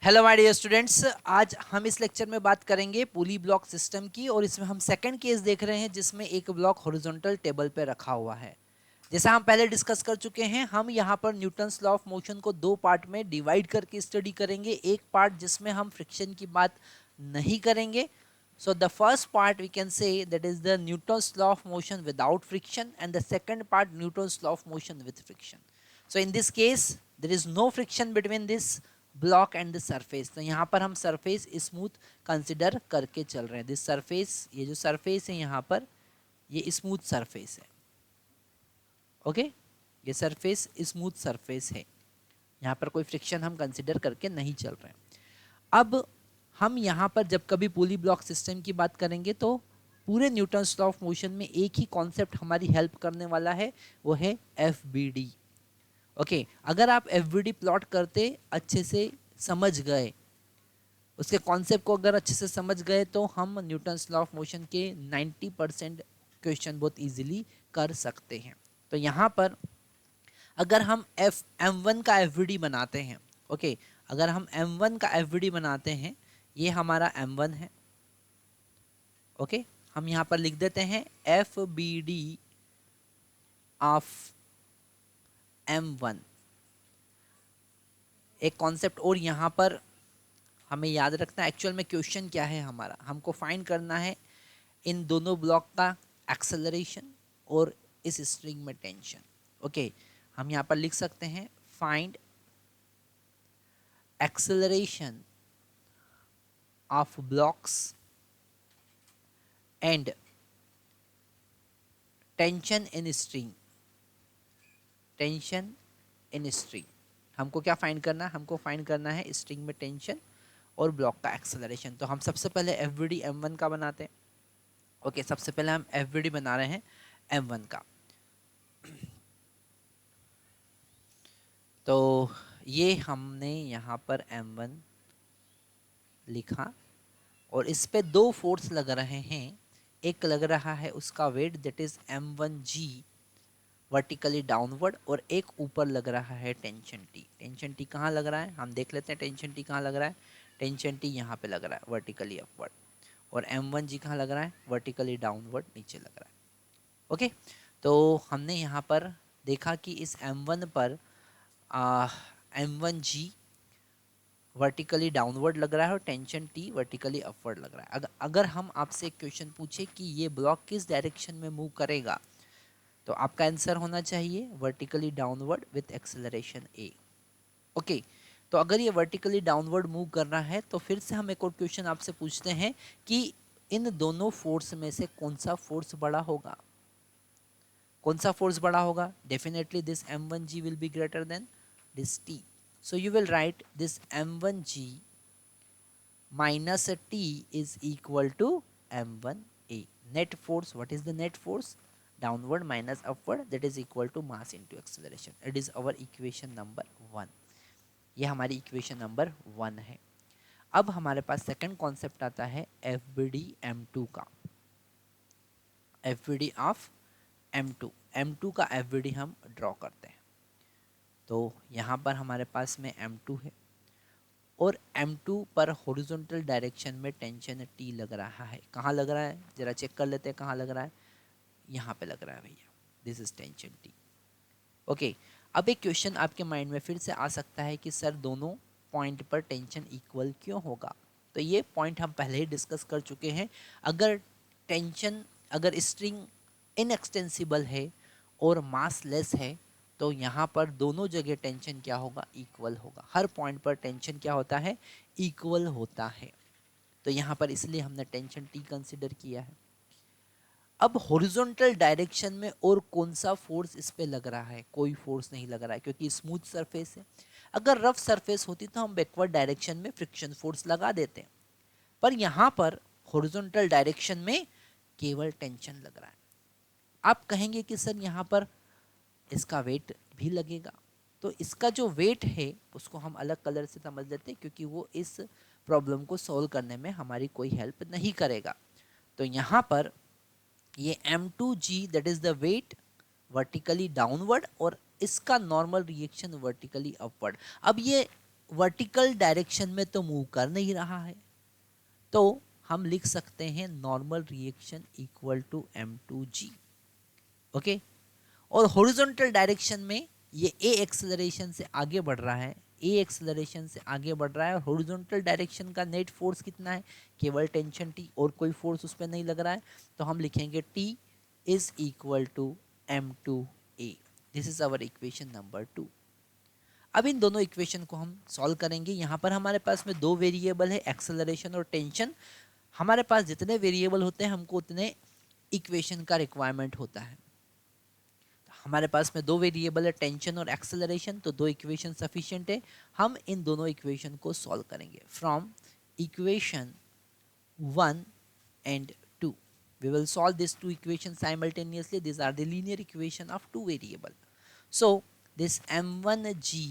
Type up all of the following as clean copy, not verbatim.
Hello my dear students, आज हम इस लेक्चर में बात करेंगे पुली ब्लॉक सिस्टम की। और इसमें हम सेकंड केस देख रहे हैं जिसमें एक ब्लॉक हॉरिजॉन्टल टेबल पे रखा हुआ है। जैसा हम पहले डिस्कस कर चुके हैं, हम यहाँ पर न्यूटन्स लॉ ऑफ मोशन को दो पार्ट में डिवाइड करके स्टडी करेंगे। एक पार्ट जिसमें हम फ्रिक्शन की बात नहीं करेंगे। So the first part we can say that is the Newton's law of motion without friction and the second part Newton's law of motion with friction. So in this case there is no friction between this block and the surface. तो यहाँ पर हम surface smooth consider करके चल रहे हैं। This surface, ये जो सरफेस है यहाँ पर, ये स्मूथ सरफेस है। ओके, ये सरफेस स्मूथ सरफेस है। यहाँ पर कोई फ्रिक्शन हम कंसिडर करके नहीं चल रहे हैं। अब हम यहाँ पर जब कभी पुली ब्लॉक सिस्टम की बात करेंगे तो पूरे न्यूटन्स लॉ ऑफ मोशन में एक ही कॉन्सेप्ट हमारी हेल्प करने वाला है, वो है एफ बी डी। ओके, अगर आप एफ बी डी प्लॉट करते अच्छे से समझ गए, उसके कॉन्सेप्ट को अगर अच्छे से समझ गए, तो हम न्यूटन्स लॉ ऑफ मोशन के 90% क्वेश्चन बहुत इजीली कर सकते हैं। तो यहाँ पर अगर हम M1 का एफ बनाते हैं, ओके, अगर हम M1 का एफ बनाते हैं, ये हमारा M1 है। ओके, हम यहाँ पर लिख देते हैं F B D of M1। एक कॉन्सेप्ट और यहाँ पर हमें याद रखना है, एक्चुअल में क्वेश्चन क्या है हमारा, हमको फाइंड करना है इन दोनों ब्लॉक का एक्सेलरेशन और इस स्ट्रिंग में टेंशन। ओके, हम यहाँ पर लिख सकते हैं find acceleration of blocks and tension in string. Tension in string, हमको क्या फाइंड करना है? हमको फाइंड करना है स्ट्रिंग में टेंशन और ब्लॉक का एक्सेलरेशन। तो हम सबसे पहले एफ बी डी M1 का बनाते हैं। ओके, सबसे पहले हम एफ बी डी बना रहे हैं M1 का। तो ये हमने यहाँ पर M1 लिखा और इस पे दो फोर्स लग रहे हैं। एक लग रहा है उसका weight, that is M1G vertically downward, और एक ऊपर लग रहा है टेंशन T। टेंशन T कहाँ लग रहा है हम देख लेते हैं। टेंशन T कहाँ लग रहा है? टेंशन T यहाँ पे लग रहा है वर्टिकली अपवर्ड। और M1G कहाँ लग रहा है? वर्टिकली डाउनवर्ड नीचे लग रहा है। ओके, तो हमने यहाँ पर देखा कि इस M1 पर M1G वर्टिकली डाउनवर्ड लग रहा है और टेंशन T वर्टिकली अपवर्ड लग रहा है। अगर हम आपसे एक क्वेश्चन पूछे कि ये ब्लॉक किस डायरेक्शन में मूव करेगा, तो आपका आंसर होना चाहिए vertically downward with acceleration A। Okay, तो अगर ये वर्टिकली डाउनवर्ड मूव कर रहा है, तो फिर से हम एक और क्वेश्चन आपसे पूछते हैं कि इन दोनों फोर्स में से कौन सा फोर्स बड़ा होगा? कौन सा फोर्स बड़ा होगा? Definitely this M1G will be greater than this T। So you will write this M1G minus T is equal to M1A. Net force, what is the net force? Downward minus upward, that is equal to mass into acceleration. It is our equation number 1. ये हमारी equation number 1 है। अब हमारे पास second concept आता है FBD M2 का। FBD of M2, M2 का FBD हम ड्रॉ करते हैं। तो यहाँ पर हमारे पास में M2 है और M2 पर हॉरिजॉन्टल डायरेक्शन में टेंशन T लग रहा है। कहाँ लग रहा है? जरा चेक कर लेते हैं कहाँ लग रहा है। यहाँ पे लग रहा है भैया, this is tension T। Okay, अब एक क्वेश्चन आपके माइंड में फिर से आ सकता है कि सर दोनों पॉइंट पर टेंशन इक्वल क्यों होगा? तो ये पॉइंट हम पहले ही डिस्कस कर चुके हैं। अगर स्ट्रिंग इनएक्सटेंसिबल है और मास लेस है, तो यहाँ पर दोनों जगह टेंशन क्या होगा? इक्वल होगा। हर पॉइंट पर टेंशन क्या होता है? इक्वल होता है। तो यहाँ पर इसलिए हमने टेंशन T कंसिडर किया है। अब हॉरिजॉन्टल डायरेक्शन में और कौन सा फोर्स इस पे लग रहा है? कोई फोर्स नहीं लग रहा है क्योंकि स्मूथ सरफेस है। अगर रफ सरफेस होती तो हम बैकवर्ड डायरेक्शन में फ्रिक्शन फोर्स लगा देते हैं, पर यहाँ पर हॉरिजॉन्टल डायरेक्शन में केवल टेंशन लग रहा है। आप कहेंगे कि सर यहाँ पर इसका वेट भी लगेगा। तो इसका जो वेट है उसको हम अलग कलर से समझ लेते हैं, क्योंकि वो इस प्रॉब्लम को सॉल्व करने में हमारी कोई हेल्प नहीं करेगा। तो यहाँ पर ये M2G that is the weight vertically downward और इसका नॉर्मल रिएक्शन वर्टिकली अपवर्ड। अब ये वर्टिकल डायरेक्शन में तो मूव कर नहीं रहा है, तो हम लिख सकते हैं normal reaction equal to m2g। Okay, और हॉरिजॉन्टल डायरेक्शन में ये a एक्सेलरेशन से आगे बढ़ रहा है, a एक्सेलरेशन से आगे बढ़ रहा है, और हॉरिजॉन्टल डायरेक्शन का नेट फोर्स कितना है, केवल टेंशन T, और कोई फोर्स उस पर नहीं लग रहा है, तो हम लिखेंगे T is equal to m2a। This is our equation number 2। अब इन दोनों इक्वेशन को हम सॉल्व करेंगे। यहाँ पर हमारे पास में दो वेरिएबल है, एक्सेलरेशन और टेंशन। हमारे पास जितने वेरिएबल होते हैं हमको उतने इक्वेशन का रिक्वायरमेंट होता है। हमारे पास में दो वेरिएबल है, टेंशन और एक्सेलरेशन, तो दो इक्वेशन सफिशिएंट है। हम इन दोनों इक्वेशन को सॉल्व करेंगे from equation 1 and 2। We will solve these two equations simultaneously. These are the linear equation of two variable. So this m1g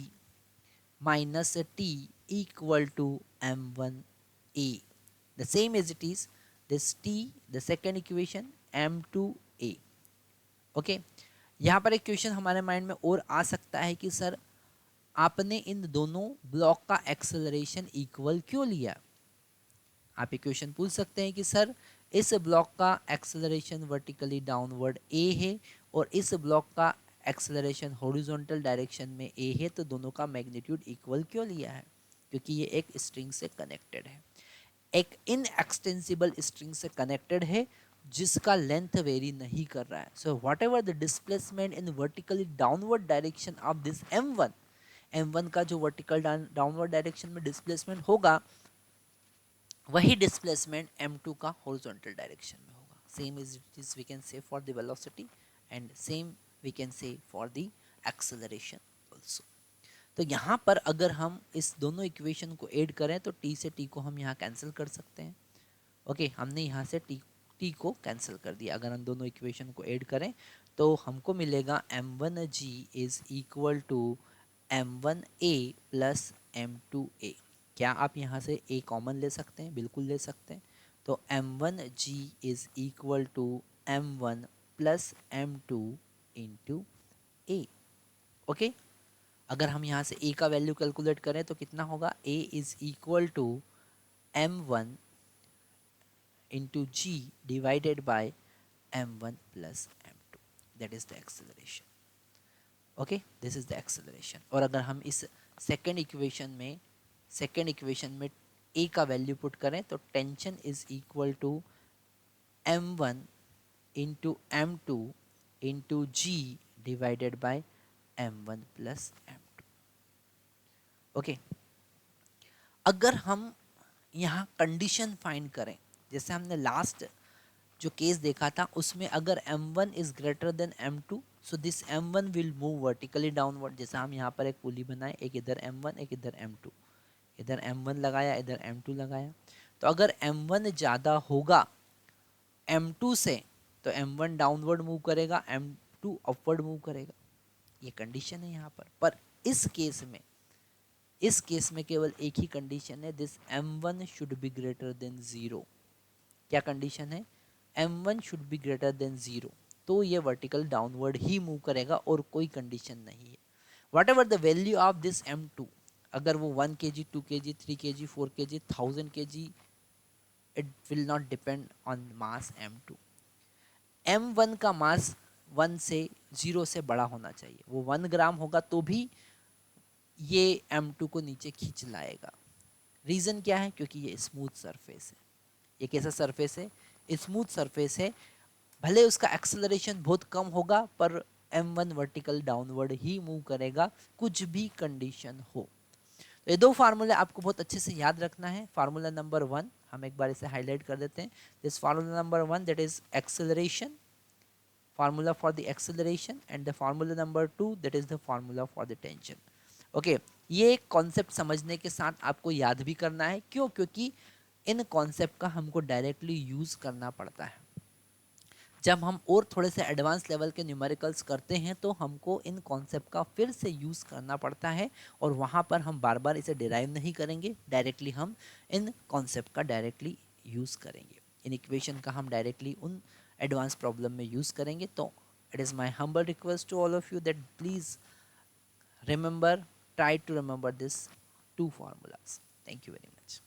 minus t equal to m1a, the same as it is this t, the second equation m2a। Okay, यहाँ पर एक question हमारे mind में और आ सकता है कि sir आपने इन दोनों ब्लॉक का एक्सेलरेशन इक्वल क्यों लिया। आप इक्वेशन पूछ सकते हैं कि सर इस ब्लॉक का एक्सेलरेशन वर्टिकली डाउनवर्ड a है और इस ब्लॉक का एक्सेलरेशन हॉरिजॉन्टल डायरेक्शन में a है, तो दोनों का मैग्नीट्यूड इक्वल क्यों लिया है, क्योंकि ये एक स्ट्रिंग से कनेक्टेड है, एक इनएक्सटेंसिबल स्ट्रिंग से कनेक्टेड है जिसका लेंथ वेरी नहीं कर रहा है। So whatever the displacement in vertically downward direction of this m1 का जो वर्टिकल डाउनवर्ड डायरेक्शन में डिस्प्लेसमेंट होगा, वही डिस्प्लेसमेंट m2 का हॉरिजॉन्टल डायरेक्शन में होगा। Same is it is we can say for the velocity and same we can say for the acceleration also. तो यहाँ पर अगर हम इस दोनों इक्वेशन को ऐड करें तो t से t को हम यहाँ कैंसिल कर सकते हैं। ओके, हमने यहाँ से t को कैंसिल कर दिया। अगर हम दोनों इक्वेशन को ऐड करें तो हमको मिलेगा m1g is equal to m1a plus m2a। क्या आप यहाँ से a कॉमन ले सकते हैं? बिल्कुल ले सकते हैं। तो m1g is equal to m1 plus m2 into a। Okay, अगर हम यहाँ से a का वैल्यू कैलकुलेट करें तो कितना होगा, a is equal to m1 into g divided by m1 plus m2, that is the acceleration. Okay, this is the acceleration. और अगर हम इस सेकेंड इक्वेशन में a का वैल्यू पुट करें तो tension is equal to m1 into m2 into g divided by m1 plus m2। Okay, अगर हम यहाँ कंडीशन फाइंड करें, जैसे हमने लास्ट जो केस देखा था उसमें अगर m1 is greater than m2, so this m1 will move vertically downward. जैसे हम यहाँ पर एक पुली बनाए, एक इधर m1 एक इधर m2, इधर m1 लगाया इधर m2 लगाया, तो अगर m1 ज़्यादा होगा m2 से तो m1 डाउनवर्ड मूव करेगा, m2 अपवर्ड मूव करेगा। ये कंडीशन है यहाँ पर इस केस में केवल एक ही कंडीशन है, this m1 should be greater than 0। क्या कंडीशन है? m1 should be greater than 0, तो ये वर्टिकल डाउनवर्ड ही मूव करेगा और कोई कंडीशन नहीं है। What ever the value of this m2, अगर वो 1 kg 2 kg 3 kg 4 kg 1000 kg, it will not depend on mass m2। m1 का मास 1 से 0 से बड़ा होना चाहिए, वो 1 ग्राम होगा तो भी ये m2 को नीचे खींच लाएगा। रीज़न क्या है? क्योंकि ये स्मूथ सरफेस है। ये कैसा सरफेस है? स्मूथ सरफेस है। भले उसका एक्सेलरेशन बहुत कम होगा पर m1 वर्टिकल डाउनवर्ड ही मूव करेगा, कुछ भी कंडीशन हो। तो ये दो फार्मूले आपको बहुत अच्छे से याद रखना है। फार्मूला नंबर 1 हम एक बार इसे हाईलाइट कर देते हैं। This formula number 1 that is acceleration, formula for the acceleration, and the formula number 2 that is the formula for the tension. Okay, ये कॉन्सेप्ट समझने के साथ आपको याद भी करना है। क्यों? क्योंकि इन कॉन्सेप्ट का हमको डायरेक्टली यूज़ करना पड़ता है। जब हम और थोड़े से एडवांस लेवल के न्यूमेरिकल्स करते हैं तो हमको इन कॉन्सेप्ट का फिर से यूज़ करना पड़ता है, और वहाँ पर हम बार बार इसे डिराइव नहीं करेंगे, डायरेक्टली हम इन कॉन्सेप्ट का डायरेक्टली यूज़ करेंगे, इन इक्वेशन का हम डायरेक्टली उन एडवांस प्रॉब्लम में यूज़ करेंगे। तो it is my humble request to all of you that please remember, try to remember this 2 formulas. Thank you very much.